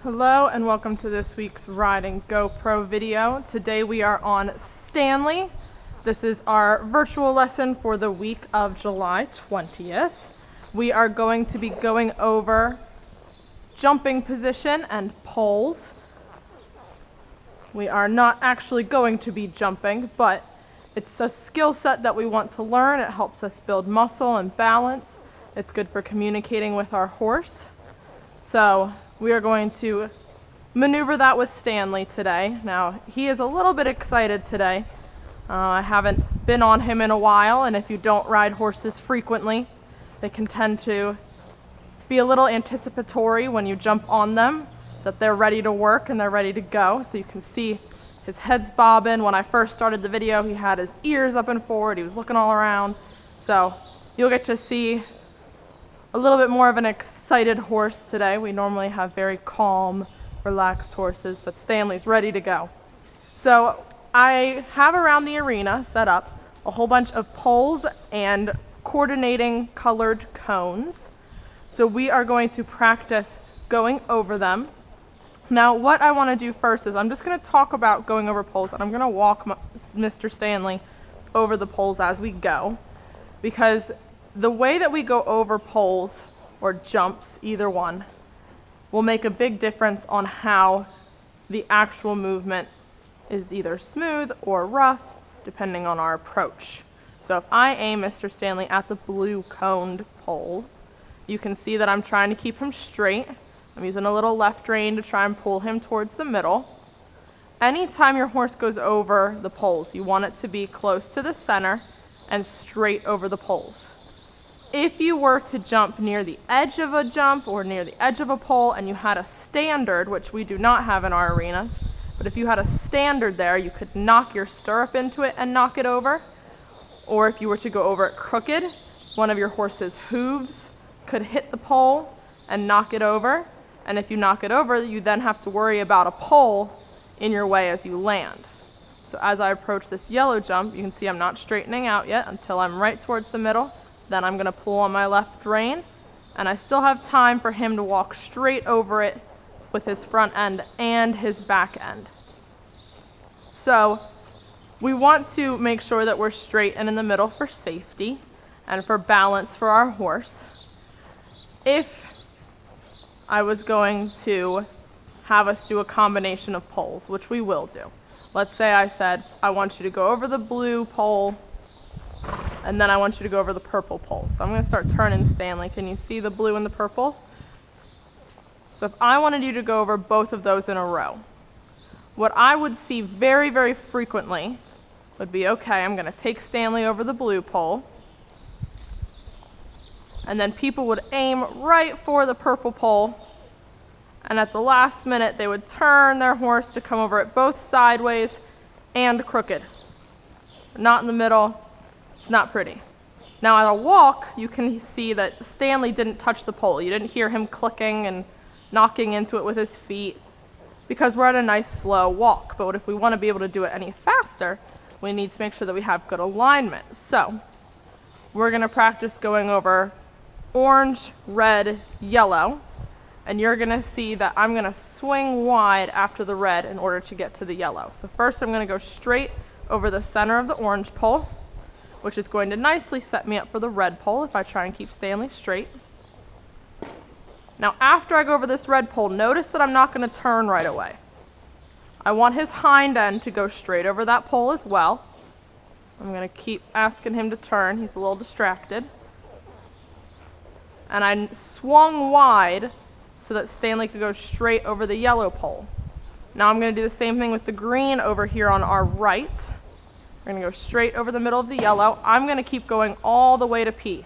Hello and welcome to this week's riding GoPro video. Today we are on Stanley. This is our virtual lesson for the week of July 20th. We are going to be going over jumping position and poles. We are not actually going to be jumping, but it's a skill set that we want to learn. It helps us build muscle and balance. It's good for communicating with our horse. So we are going to maneuver that with Stanley today. Now, he is a little bit excited today. I haven't been on him in a while, and if you don't ride horses frequently, they can tend to be a little anticipatory when you jump on them, that they're ready to work and they're ready to go. So you can see his head's bobbing. When I first started the video, he had his ears up and forward. He was looking all around. So you'll get to see a little bit more of an excited horse today. We normally have very calm, relaxed horses, but Stanley's ready to go. So I have around the arena set up a whole bunch of poles and coordinating colored cones. So we are going to practice going over them. Now what I want to do first is I'm just going to talk about going over poles, and I'm going to walk Mr. Stanley over the poles as we go, because the way that we go over poles or jumps, either one, will make a big difference on how the actual movement is either smooth or rough, depending on our approach. So if I aim Mr. Stanley at the blue coned pole, you can see that I'm trying to keep him straight. I'm using a little left rein to try and pull him towards the middle. Anytime your horse goes over the poles, you want it to be close to the center and straight over the poles. If you were to jump near the edge of a jump or near the edge of a pole and you had a standard, which we do not have in our arenas, but if you had a standard there, you could knock your stirrup into it and knock it over. Or if you were to go over it crooked, one of your horse's hooves could hit the pole and knock it over. And if you knock it over, you then have to worry about a pole in your way as you land. So as I approach this yellow jump, you can see I'm not straightening out yet until I'm right towards the middle. Then I'm going to pull on my left rein, and I still have time for him to walk straight over it with his front end and his back end. So we want to make sure that we're straight and in the middle for safety and for balance for our horse. If I was going to have us do a combination of poles, which we will do. Let's say I said, I want you to go over the blue pole, and then I want you to go over the purple pole. So I'm going to start turning Stanley. Can you see the blue and the purple? So if I wanted you to go over both of those in a row, what I would see very, very frequently would be, okay, I'm going to take Stanley over the blue pole, and then people would aim right for the purple pole, and at the last minute they would turn their horse to come over it both sideways and crooked. Not in the middle. It's not pretty. Now at a walk, you can see that Stanley didn't touch the pole. You didn't hear him clicking and knocking into it with his feet because we're at a nice slow walk. But if we want to be able to do it any faster, we need to make sure that we have good alignment. So we're going to practice going over orange, red, yellow, and you're going to see that I'm going to swing wide after the red in order to get to the yellow. So first I'm going to go straight over the center of the orange pole, which is going to nicely set me up for the red pole if I try and keep Stanley straight. Now after I go over this red pole, notice that I'm not going to turn right away. I want his hind end to go straight over that pole as well. I'm going to keep asking him to turn. He's a little distracted. And I swung wide so that Stanley could go straight over the yellow pole. Now I'm going to do the same thing with the green over here on our right. We're going to go straight over the middle of the yellow. I'm going to keep going all the way to P.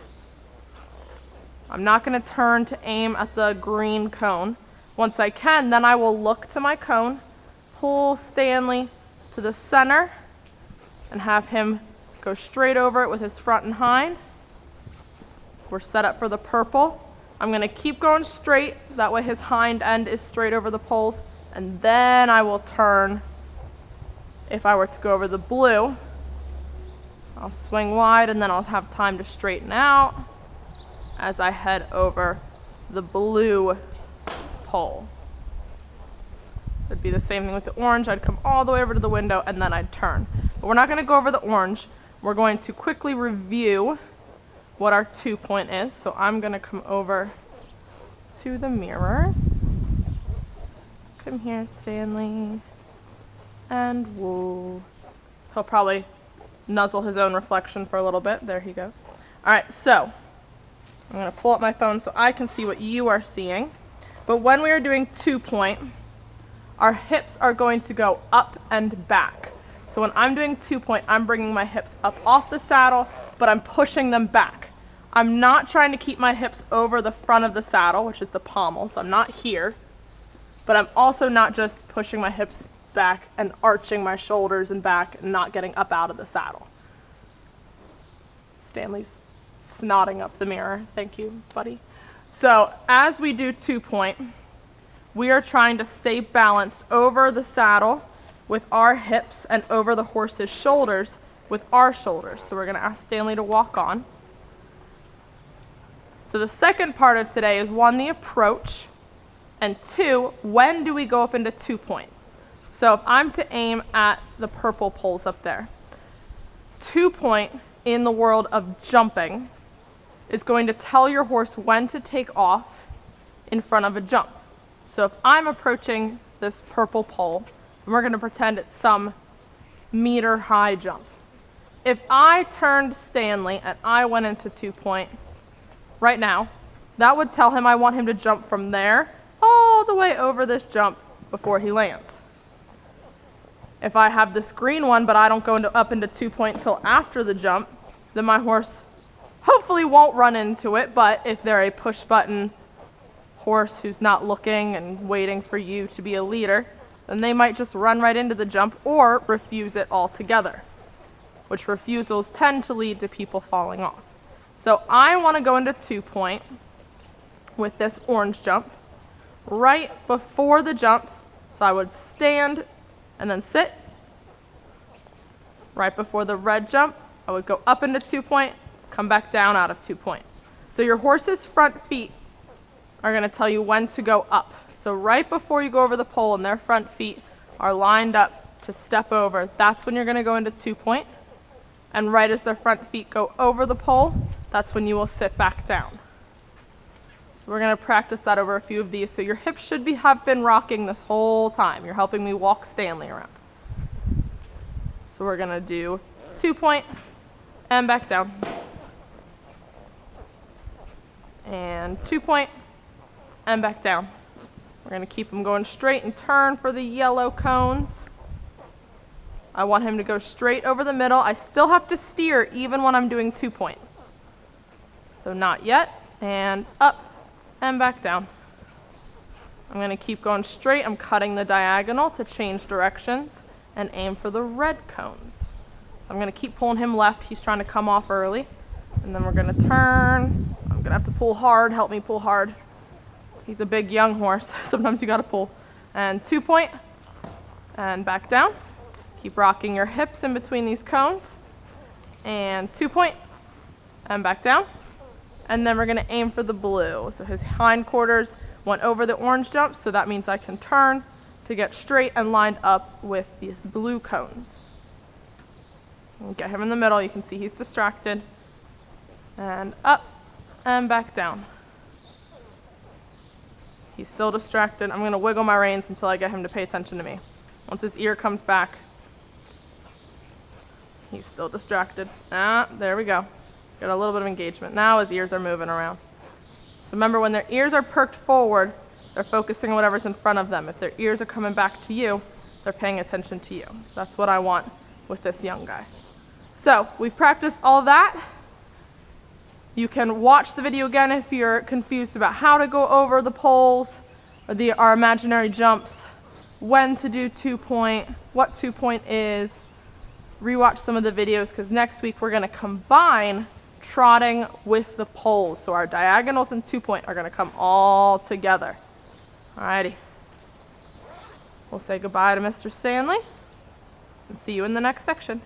I'm not going to turn to aim at the green cone. Once I can, then I will look to my cone, pull Stanley to the center, and have him go straight over it with his front and hind. We're set up for the purple. I'm going to keep going straight. That way his hind end is straight over the poles. And then I will turn. If I were to go over the blue, I'll swing wide and then I'll have time to straighten out as I head over the blue pole. be the same thing with the orange. I'd come all the way over to the window and then I'd turn. But we're not going to go over the orange. We're going to quickly review what our 2-point is. So I'm going to come over to the mirror. Come here, Stanley. And whoa. He'll probably nuzzle his own reflection for a little bit. There he goes. All right, so I'm going to pull up my phone so I can see what you are seeing. But when we are doing 2-point, our hips are going to go up and back. So when I'm doing 2-point, I'm bringing my hips up off the saddle, but I'm pushing them back. I'm not trying to keep my hips over the front of the saddle, which is the pommel, so I'm not here. But I'm also not just pushing my hips back and arching my shoulders and back and not getting up out of the saddle. Stanley's snotting up the mirror. Thank you, buddy. So as we do 2-point, we are trying to stay balanced over the saddle with our hips and over the horse's shoulders with our shoulders. So we're going to ask Stanley to walk on. So the second part of today is 1, the approach, and 2, when do we go up into 2-point? So if I'm to aim at the purple poles up there, 2-point in the world of jumping is going to tell your horse when to take off in front of a jump. So if I'm approaching this purple pole, and we're going to pretend it's some meter-high jump. If I turned Stanley and I went into 2-point right now, that would tell him I want him to jump from there all the way over this jump before he lands. If I have this green one, but I don't go up into 2-point until after the jump, then my horse hopefully won't run into it, but if they're a push-button horse who's not looking and waiting for you to be a leader, then they might just run right into the jump or refuse it altogether, which refusals tend to lead to people falling off. So I want to go into 2-point with this orange jump right before the jump. So I would stand and then sit. Right before the red jump, I would go up into 2-point, come back down out of 2-point. So your horse's front feet are going to tell you when to go up. So right before you go over the pole and their front feet are lined up to step over, that's when you're going to go into 2-point. And right as their front feet go over the pole, that's when you will sit back down. So we're going to practice that over a few of these. So your hips should have been rocking this whole time. You're helping me walk Stanley around. So we're going to do 2-point and back down. And 2-point and back down. We're going to keep him going straight and turn for the yellow cones. I want him to go straight over the middle. I still have to steer even when I'm doing 2-point. So not yet, and up and back down. I'm going to keep going straight. I'm cutting the diagonal to change directions and aim for the red cones. So I'm going to keep pulling him left. He's trying to come off early. And then we're going to turn. I'm going to have to pull hard. Help me pull hard. He's a big young horse. Sometimes you got to pull. And 2-point and back down. Keep rocking your hips in between these cones. And 2-point and back down. And then we're going to aim for the blue. So his hindquarters went over the orange jump, so that means I can turn to get straight and lined up with these blue cones. And get him in the middle. You can see he's distracted. And up and back down. He's still distracted. I'm going to wiggle my reins until I get him to pay attention to me. Once his ear comes back, he's still distracted. There we go. Got a little bit of engagement. Now his ears are moving around. So remember, when their ears are perked forward, they're focusing on whatever's in front of them. If their ears are coming back to you, they're paying attention to you. So that's what I want with this young guy. So we've practiced all of that. You can watch the video again if you're confused about how to go over the poles or our imaginary jumps, when to do 2-point, what 2-point is. Rewatch some of the videos, because next week we're going to combine trotting with the poles. So our diagonals and 2-point are going to come all together. Alrighty. We'll say goodbye to Mr. Stanley and see you in the next section.